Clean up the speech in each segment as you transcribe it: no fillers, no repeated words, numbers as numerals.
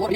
जय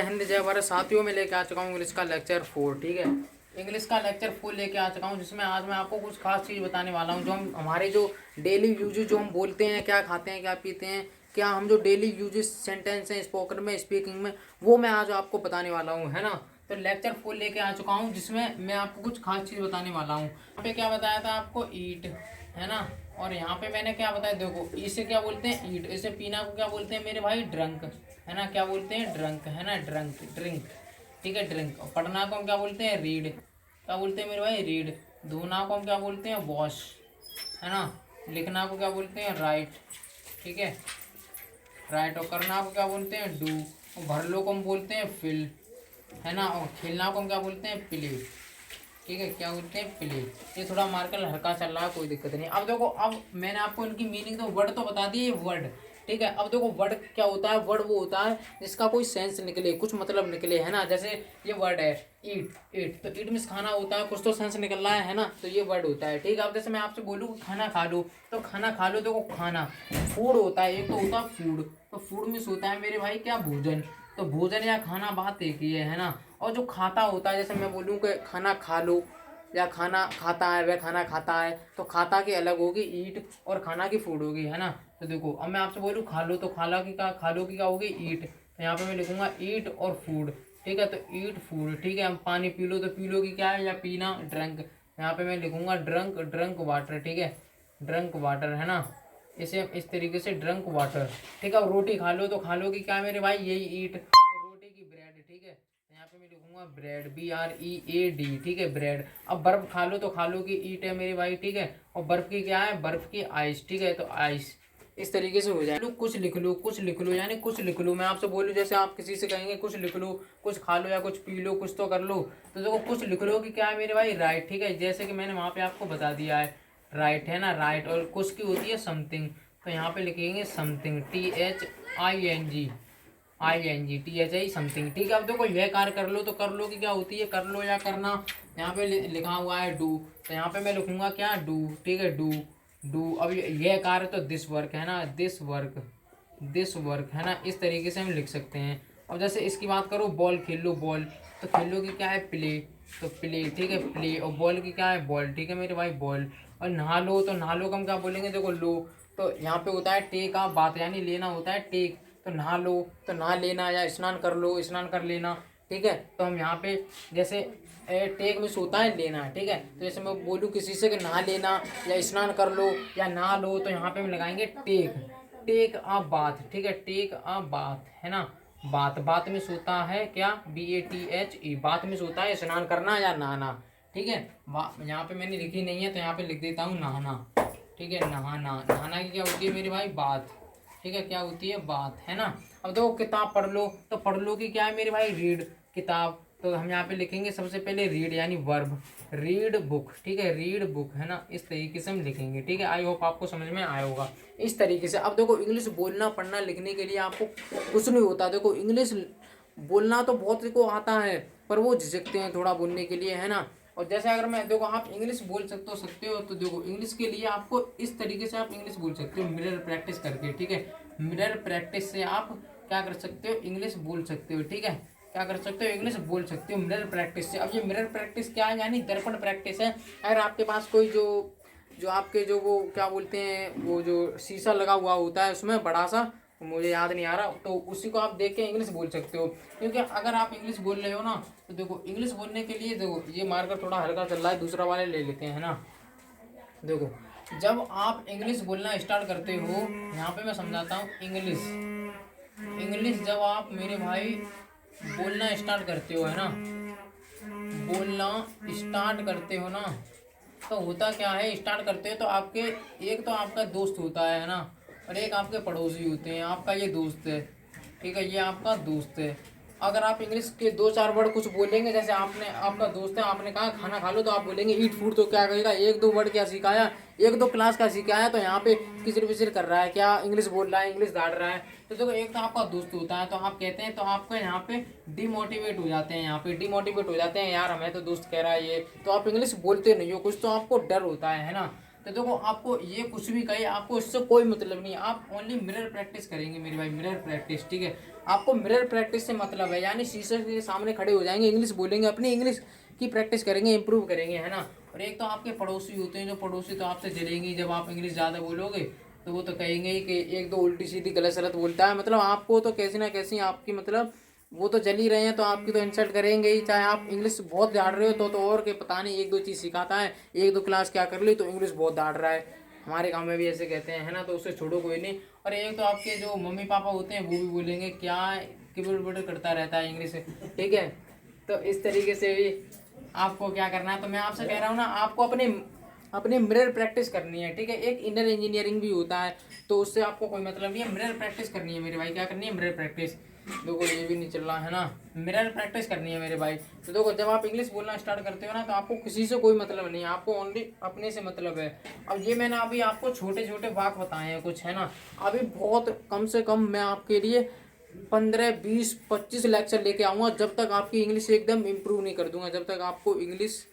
हिंद जय भारत साथियों, में लेके आ चुका हूँ इंग्लिश का लेक्चर 4। ठीक है, इंग्लिश का लेक्चर 4 लेके आ चुका हूँ, जिसमें आज मैं आपको कुछ खास चीज़ बताने वाला हूँ। जो हम हमारे जो डेली यूजेज जो हम बोलते हैं, क्या खाते हैं क्या पीते हैं, क्या हम जो डेली यूजेज सेंटेंस हैं स्पोकन में स्पीकिंग में, वो मैं आज आपको बताने वाला हूँ, है ना। तो लेक्चर 4 लेके आ चुका हूँ, जिसमें मैं आपको कुछ खास चीज़ बताने वाला हूँ। यहाँ पे क्या बताया था आपको, ईट, है ना। और यहाँ पे मैंने क्या बताया, देखो इसे क्या बोलते हैं, ईट। इसे पीना को क्या बोलते हैं मेरे भाई, ड्रंक, है ना। क्या बोलते हैं, ड्रंक, है ना, ड्रंक, ड्रिंक। ठीक है, ड्रिंक। और पढ़ना को हम क्या बोलते हैं, रीड। क्या बोलते हैं मेरे भाई, रीड। धोना को हम क्या बोलते हैं, वॉश, है ना। लिखना को क्या बोलते हैं, राइट। ठीक है, राइट। और करना को क्या बोलते हैं, डू। और भरलो को हम बोलते हैं फिल, है ना। और खेलना को हम क्या बोलते हैं, प्ले। ठीक है, क्या बोलते हैं, प्ले। ये थोड़ा मार्कर हल्का चल रहा है, कोई दिक्कत नहीं। अब देखो, अब मैंने आपको इनकी मीनिंग तो वर्ड तो बता दिए, वर्ड। ठीक है, अब देखो वर्ड क्या होता है। वर्ड वो होता है जिसका कोई सेंस निकले, कुछ मतलब निकले, है ना। जैसे ये वर्ड है ईट, ईट तो ईट मीन्स खाना होता है, कुछ तो सेंस निकल रहा है ना, तो ये वर्ड होता है। ठीक है, अब जैसे मैं आपसे बोलूँ खाना खा लो, तो खाना खा लो, देखो खाना फूड होता है, एक तो होता है फूड। तो फूड मीन्स होता है मेरे भाई क्या, भोजन। तो भोजन या खाना बात एक ही है ना। और जो खाता होता है, जैसे मैं बोलूँ कि खाना खा लो, या खाना खाता है, वह खाना खाता है, तो खाता की अलग होगी ईट, और खाना की फूड होगी, है ना। तो देखो अब मैं आपसे बोलूँ खा लो, तो खाला की क्या, खा लो की क्या होगी, ईट। तो यहाँ पे मैं लिखूंगा ईट और फूड। ठीक है, तो ईट फूड। ठीक है, हम पानी पी लो, तो पी लो की क्या है, या पीना, ड्रंक। यहाँ पे मैं लिखूंगा ड्रंक, ड्रंक वाटर। ठीक है, ड्रंक वाटर, है ना। इसे इस तरीके से ड्रंक वाटर। ठीक है, और रोटी खा लो, तो खा लो की क्या है मेरे भाई, यही ईट। और रोटी की ब्रेड। ठीक है, यहाँ पे मैं लिखूंगा ब्रेड, BREAD। ठीक है, ब्रेड। अब बर्फ खा लो, तो खा लो की ईट है मेरे भाई। ठीक है, और बर्फ की क्या है, बर्फ की आइस। ठीक है, तो आइस। इस तरीके से हो जाए। लो कुछ लिख लो, कुछ लिख लो, यानी कुछ लिख लो। मैं आपसे बोलूँ, जैसे आप किसी से कहेंगे कुछ लिख लो, कुछ खा लो या कुछ पी लो, कुछ तो कर लो, तो देखो कुछ लिख लो कि क्या है मेरे भाई, राइट। ठीक है, जैसे कि मैंने वहाँ पे आपको बता दिया है, राइट, है ना, राइट। और कुछ की होती है समथिंग, तो यहाँ पे लिखेंगे समथिंग, THING समथिंग। ठीक है, अब देखो यह कार्य कर लो, तो कर लो की क्या होती है, कर लो या करना। यहाँ पे लिखा हुआ है डू, तो यहाँ पे मैं लिखूंगा क्या, डू। ठीक है, डू, डू। अब यह कार्य तो दिस वर्क, है ना, दिस वर्क, दिस वर्क, है ना। इस तरीके से हम लिख सकते हैं। अब जैसे इसकी बात करो, बॉल खेल लो, बॉल, तो खेल लो की क्या है, प्ले। तो प्ले। ठीक है, प्ले। और बॉल की क्या है, बॉल। ठीक है मेरे भाई, बॉल। और नहा लो, तो नहा लो का हम क्या बोलेंगे, देखो लो, तो यहाँ पे होता है टेक आ बात, यानी लेना होता है टेक। तो नहा लो, तो नहा लेना, या स्नान कर लो, स्नान कर लेना। ठीक है, तो हम यहाँ पे जैसे टेक में होता है लेना। ठीक है, तो जैसे मैं बोलूँ किसी से कि नहा लेना या स्नान कर लो या नहा लो, तो यहाँ पे हम लगाएंगे टेक, टेक अ बाथ। ठीक है, टेक अ बाथ, है ना। बात, बात में सोता है क्या, BATHE, बात में सोता है स्नान करना या नहाना। ठीक है, यहाँ पे मैंने लिखी नहीं है, तो यहाँ पे लिख देता हूँ नहाना। ठीक है, नहाना, नहाना की क्या होती है मेरे भाई, बात। ठीक है, क्या होती है, बात, है ना। अब देखो किताब पढ़ लो, तो पढ़ लो की क्या है मेरे भाई, रीड, किताब। तो हम यहाँ पे लिखेंगे सबसे पहले रीड, यानी वर्ब, रीड बुक। ठीक है, रीड बुक, है ना। इस तरीके से हम लिखेंगे। ठीक है, आई होप आपको समझ में आया होगा इस तरीके से। अब देखो इंग्लिश बोलना पढ़ना लिखने के लिए आपको कुछ नहीं होता। देखो इंग्लिश बोलना तो बहुत को आता है, पर वो झिझकते हैं थोड़ा बोलने के लिए, है ना। और जैसे अगर मैं देखो, आप इंग्लिश बोल सकते हो, तो देखो इंग्लिश के लिए आपको इस तरीके से आप इंग्लिश बोल सकते हो, मिरर प्रैक्टिस करके। ठीक है, मिरर प्रैक्टिस से आप क्या कर सकते हो, इंग्लिश बोल सकते हो। ठीक है, क्या कर सकते हो, इंग्लिश बोल सकते हो मिरर प्रैक्टिस से। अब ये मिरर प्रैक्टिस क्या है, यानी दर्पण प्रैक्टिस है। अगर आपके पास कोई जो जो आपके जो वो क्या बोलते हैं, वो जो शीशा लगा हुआ होता है उसमें बड़ा सा, मुझे याद नहीं आ रहा, तो उसी को आप देख के इंग्लिश बोल सकते हो। क्योंकि अगर आप इंग्लिश बोल रहे हो ना, तो देखो इंग्लिश बोलने के लिए, देखो ये मार्कर थोड़ा हल्का चल रहा है, दूसरा वाले ले लेते हैं, है ना। देखो जब आप इंग्लिश बोलना स्टार्ट करते हो, यहाँ पे मैं समझाता हूँ, इंग्लिश, इंग्लिश जब आप मेरे भाई बोलना स्टार्ट करते हो, है ना, बोलना स्टार्ट करते हो ना, तो होता क्या है, स्टार्ट करते हो तो आपके एक तो आपका दोस्त होता है ना, और एक आपके पड़ोसी होते हैं। आपका ये दोस्त है, ठीक है, ये आपका दोस्त है, अगर आप इंग्लिश के दो चार वर्ड कुछ बोलेंगे, जैसे आपने, आपका दोस्त है, आपने कहा खाना खा लो, तो आप बोलेंगे ईट फूड, तो क्या कहेगा, एक दो वर्ड क्या सिखाया, एक दो क्लास का सिखाया, तो यहाँ पे किचिर पिचिर कर रहा है, क्या इंग्लिश बोल रहा है, इंग्लिश झाड़ रहा है। तो देखो एक तो आपका दोस्त होता है, तो आप कहते हैं, तो आपको यहाँ पे डिमोटिवेट हो जाते हैं, यहाँ पे डिमोटिवेट हो जाते हैं, यार हमें तो दोस्त कह रहा है ये, तो आप इंग्लिश बोलते नहीं हो, कुछ तो आपको डर होता है ना। तो देखो आपको ये कुछ भी कहे, आपको इससे कोई मतलब नहीं है, आप ओनली मिरर प्रैक्टिस करेंगे मेरे भाई, मिरर प्रैक्टिस, ठीक है। आपको मिरर प्रैक्टिस से मतलब है, यानी शीशे के सामने खड़े हो जाएंगे, इंग्लिश बोलेंगे, अपनी इंग्लिश की प्रैक्टिस करेंगे, इंप्रूव करेंगे, है ना। और एक तो आपके पड़ोसी होते हैं, जो पड़ोसी तो आपसे जलेंगे जब आप इंग्लिश ज़्यादा बोलोगे, तो वो तो कहेंगे ही कि एक दो उल्टी सीधी गलत सलत बोलता है, मतलब आपको तो कैसी ना कैसी आपकी, मतलब वो तो जल ही रहे हैं, तो आपकी तो इंसल्ट करेंगे ही, चाहे आप इंग्लिश बहुत झाड़ रहे हो तो और के पता नहीं एक दो चीज़ सिखाता है, एक दो क्लास क्या कर ली तो इंग्लिश बहुत झाड़ रहा है, हमारे गांव में भी ऐसे कहते हैं, है ना। तो उससे छोड़ो कोई नहीं। और एक तो आपके जो मम्मी पापा होते हैं वो भी बोलेंगे क्या किबड़ बिबड़ करता रहता है इंग्लिश, ठीक है। तो इस तरीके से भी आपको क्या करना है, तो मैं आपसे कह रहा हूँ ना, आपको अपने अपने मिरर प्रैक्टिस करनी है, ठीक है। एक इनर इंजीनियरिंग भी होता है, तो उससे आपको कोई मतलब नहीं है, मिरर प्रैक्टिस करनी है मेरे भाई, क्या करनी है, मिरर प्रैक्टिस। देखो ये भी नहीं चल रहा है ना, मिरर प्रैक्टिस करनी है मेरे भाई। तो देखो जब आप इंग्लिश बोलना स्टार्ट करते हो ना, तो आपको किसी से कोई मतलब नहीं है, आपको ओनली अपने से मतलब है। अब ये मैंने अभी आपको छोटे छोटे वाक बताए हैं कुछ, है ना। अभी बहुत कम से कम मैं आपके लिए 15 20 25 लेक्चर लेके आऊँगा, जब तक आपकी इंग्लिश एकदम इम्प्रूव नहीं कर दूंगा, जब तक आपको इंग्लिश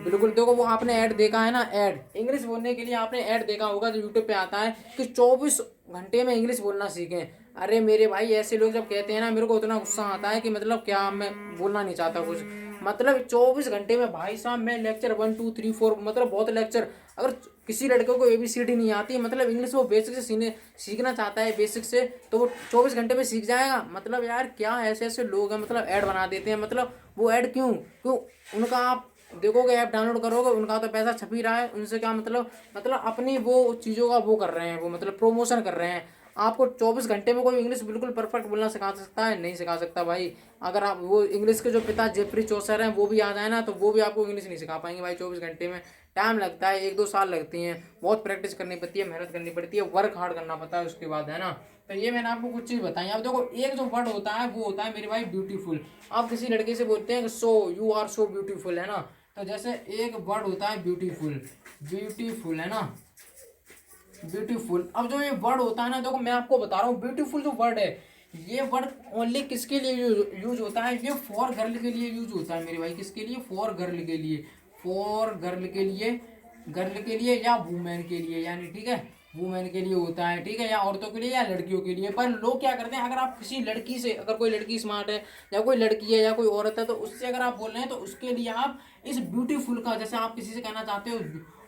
बिल्कुल। देखो वो आपने ऐड देखा है ना, ऐड इंग्लिश बोलने के लिए आपने ऐड देखा होगा, जो यूट्यूब पे आता है कि 24 घंटे में इंग्लिश बोलना सीखें। अरे मेरे भाई ऐसे लोग जब कहते हैं ना, मेरे को उतना गुस्सा आता है कि मतलब क्या, मैं बोलना नहीं चाहता कुछ, मतलब 24 घंटे में भाई साहब मैं लेक्चर 1 2 3 4, मतलब बहुत लेक्चर। अगर किसी लड़के को ABCD नहीं आती, मतलब इंग्लिश वो बेसिक से सीखना चाहता है, बेसिक से, तो वो 24 घंटे में सीख जाएगा। मतलब यार क्या ऐसे ऐसे लोग हैं, मतलब ऐड बना देते हैं, मतलब वो ऐड क्यों क्यों, उनका आप देखोगे, ऐप डाउनलोड करोगे, उनका तो पैसा छप ही रहा है, उनसे क्या मतलब अपनी वो चीज़ों का वो कर रहे हैं, वो मतलब प्रोमोशन कर रहे हैं। आपको 24 घंटे में कोई इंग्लिश बिल्कुल परफेक्ट बोलना सिखा सकता है, नहीं सिखा सकता भाई। अगर आप वो इंग्लिश के जो पिता जेफरी चौसर हैं वो भी आ जाए ना, तो वो भी आपको इंग्लिश नहीं सिखा पाएंगे भाई 24 घंटे में। टाइम लगता है, 1 2 साल लगती हैं, बहुत प्रैक्टिस करनी पड़ती है, मेहनत करनी पड़ती है, वर्क हार्ड करना पड़ता है उसके बाद, है ना। तो ये मैंने आपको कुछ चीज़ बताई। अब देखो एक जो वर्ड होता है वो होता है मेरे भाई ब्यूटीफुल। आप किसी लड़के से बोलते हैं so you are so beautiful, है ना। तो जैसे एक वर्ड होता है ब्यूटीफुल, ब्यूटीफुल, है ना, ब्यूटीफुल। अब जो ये वर्ड होता है ना, देखो मैं आपको बता रहा हूँ, ब्यूटीफुल जो वर्ड है, ये वर्ड ओनली किसके लिए यूज होता है, ये फॉर गर्ल के लिए यूज होता है मेरे भाई। किसके लिए, फॉर गर्ल के लिए, फॉर गर्ल के लिए, गर्ल के लिए या वुमेन के लिए, यानी ठीक है, वुमेन के लिए होता है, ठीक है, या औरतों के लिए या लड़कियों के लिए। पर लोग क्या करते हैं, अगर आप किसी लड़की से, अगर कोई लड़की स्मार्ट है या कोई लड़की है या कोई औरत है, तो उससे अगर आप बोल रहे हैं, तो उसके लिए आप इस ब्यूटीफुल का, जैसे आप किसी से कहना चाहते हो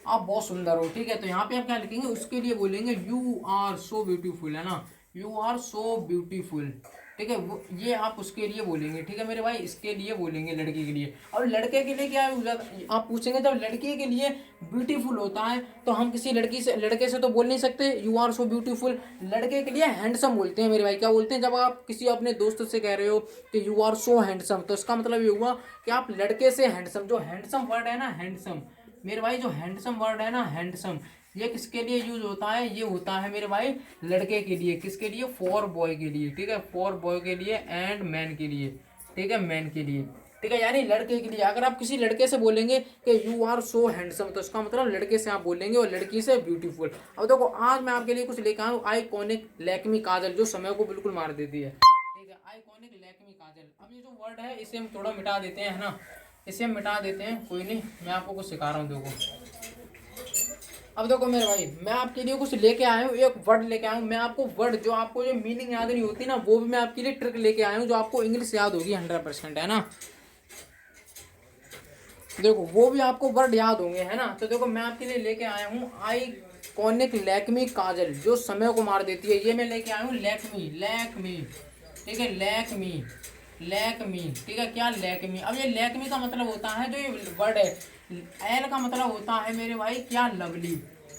आप बहुत सुंदर हो, ठीक है, तो यहाँ पे आप क्या लिखेंगे, उसके लिए बोलेंगे यू आर सो ब्यूटीफुल, है ना, यू आर सो ब्यूटीफुल, ठीक है। वो ये आप उसके लिए बोलेंगे, ठीक है मेरे भाई, इसके लिए बोलेंगे लड़के के लिए। और लड़के के लिए क्या है, आप पूछेंगे, जब लड़के के लिए ब्यूटीफुल होता है, तो हम किसी लड़की से, लड़के से तो बोल नहीं सकते यू आर सो ब्यूटीफुल। लड़के के लिए हैंडसम बोलते हैं मेरे भाई। क्या बोलते हैं, जब आप किसी अपने दोस्त से कह रहे हो कि यू आर सो हैंडसम, तो इसका मतलब ये हुआ कि आप लड़के से हैंडसम, जो हैंडसम वर्ड है ना, हैंडसम मेरे भाई, जो हैंडसम वर्ड है ना, हैंडसम, ये किसके लिए यूज होता है, ये होता है मेरे भाई लड़के के लिए। किसके लिए, फॉर बॉय के लिए, ठीक है, फॉर बॉय के लिए एंड मैन के लिए, ठीक है, मैन के लिए, ठीक है, यानी लड़के के लिए। अगर आप किसी लड़के से बोलेंगे कि यू आर सो हैंडसम, तो इसका मतलब लड़के से आप बोलेंगे, और लड़की से ब्यूटीफुल। अब देखो आज मैं आपके लिए कुछ लेकर आया हूँ, आइकॉनिक लैक्मी काजल, जो समय को बिल्कुल मार देती है, ठीक है, आइकॉनिक लैक्मी काजल। अब ये जो वर्ड है इसे हम थोड़ा मिटा देते हैं, है ना, इसे हम मिटा देते हैं, कोई नहीं, मैं आपको कुछ सिखा रहा हूँ, देखो। अब देखो मेरे भाई, मैं आपके लिए कुछ लेके आया हूँ, एक वर्ड लेके आया हूँ। मैं आपको वर्ड, जो आपको जो मीनिंग याद नहीं होती ना, वो भी मैं आपके लिए ट्रिक लेके आया हूँ, जो आपको इंग्लिश याद होगी 100%, है ना। देखो वो भी आपको वर्ड याद होंगे, है ना। तो देखो मैं आपके लिए लेके आया हूँ आइकॉनिक लैक्मी काजल, जो समय को मार देती है। ये मैं लेके आया हूँ लैक्मी, लैक्मी, ठीक है, लैक्मी, लैक्मी, ठीक है, क्या लैक्मी। अब ये लैक्मी का मतलब होता है, जो ये वर्ड है, एल का मतलब होता है मेरे भाई क्या, लवली,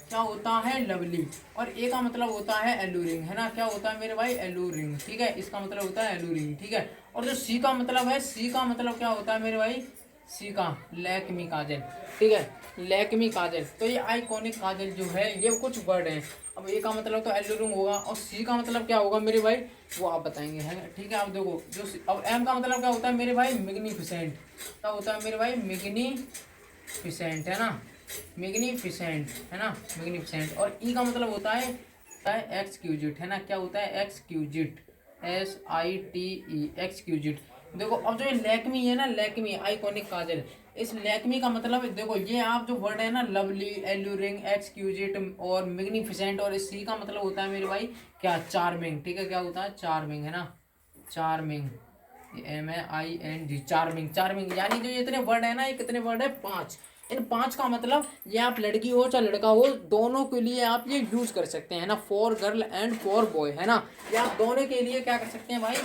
क्या होता है, लवली। और ए का मतलब होता है एलूरिंग, है ना, क्या होता है मेरे भाई, एलूरिंग, ठीक है, इसका मतलब होता है एलूरिंग, ठीक है। और जो सी का मतलब है, सी का मतलब क्या होता है मेरे भाई, सी का लैक्मी काजल, ठीक है, लैक्मी काजल। तो ये आइकॉनिक काजल जो है ये कुछ वर्ड हैं। अब ए का मतलब तो एल्यूरिंग होगा और सी का मतलब क्या होगा मेरे भाई, वो आप बताएंगे, है ठीक है। आप देखो जो अब एम का मतलब क्या होता है मेरे भाई, मिग्निफिसेंट। क्या होता है मेरे भाई, मिग्निफिसेंट, है ना, मिग्निफिसेंट, है ना, मिग्निफिसेंट। और ई का मतलब होता है एक्सक्यूजिट, है ना, क्या होता है, एक्सक्यूजिट, SITE, एक्सक्यूजिट। देखो अब जो ये लैक्मी है ना, लैक्मी आइकॉनिक काजल, इस लैक्मी का मतलब देखो ये आप जो वर्ड है ना, लवली, एल्यूरिंग, एक्सक्यूजिट और मैग्निफिसेंट, और इस सी का मतलब होता है मेरे भाई क्या, चार्मिंग, ठीक है, क्या होता है, चार्मिंग, है ना, चार्मिंग, MAING, चार्मिंग, चार्मिंग। यानी जो ये इतने वर्ड है ना, ये कितने वर्ड है, 5। इन 5 का मतलब ये आप लड़की हो चाहे लड़का हो, दोनों के लिए आप ये यूज कर सकते हैं ना, for girl and for boy, है ना, ये आप दोनों के लिए क्या कर सकते हैं भाई,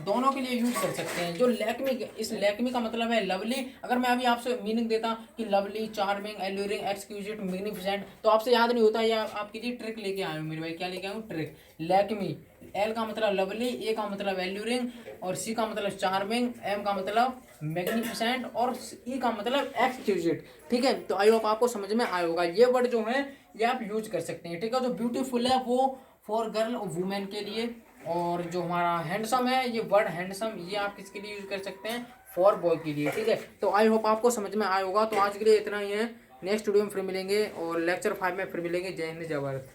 दोनों के लिए यूज कर सकते हैं। जो लैक्मी, इस लैक्मी का मतलब है लवली। अगर मैं अभी आपसे मीनिंग देता कि लवली, चार्मिंग, एल्यूरिंग, एक्सक्यूजिट, मैग्निफिसेंट, तो आपसे याद नहीं होता, या आपके लिए ट्रिक लेके आए हूँ मेरे भाई, क्या लेके आए हूँ, ट्रिक। लैक्मी, एल का मतलब लवली, ए का मतलब एल्यूरिंग, और सी का मतलब चार्मिंग, एम का मतलब मैग्निफिसेंट, और ई का मतलब एक्सक्यूजिट, ठीक है। तो आई होप आपको समझ में आया होगा। ये वर्ड जो है ये आप यूज कर सकते हैं, ठीक है। जो ब्यूटीफुल है वो फॉर गर्ल और वुमेन के लिए, और जो हमारा हैंडसम है, ये वर्ड हैंडसम, ये आप किसके लिए यूज कर सकते हैं, फॉर बॉय के लिए, ठीक है। तो आई होप आपको समझ में आया होगा। तो आज के लिए इतना ही है, नेक्स्ट वीडियो में फिर मिलेंगे और लेक्चर 5 में फिर मिलेंगे। जय हिंद, जय भारत।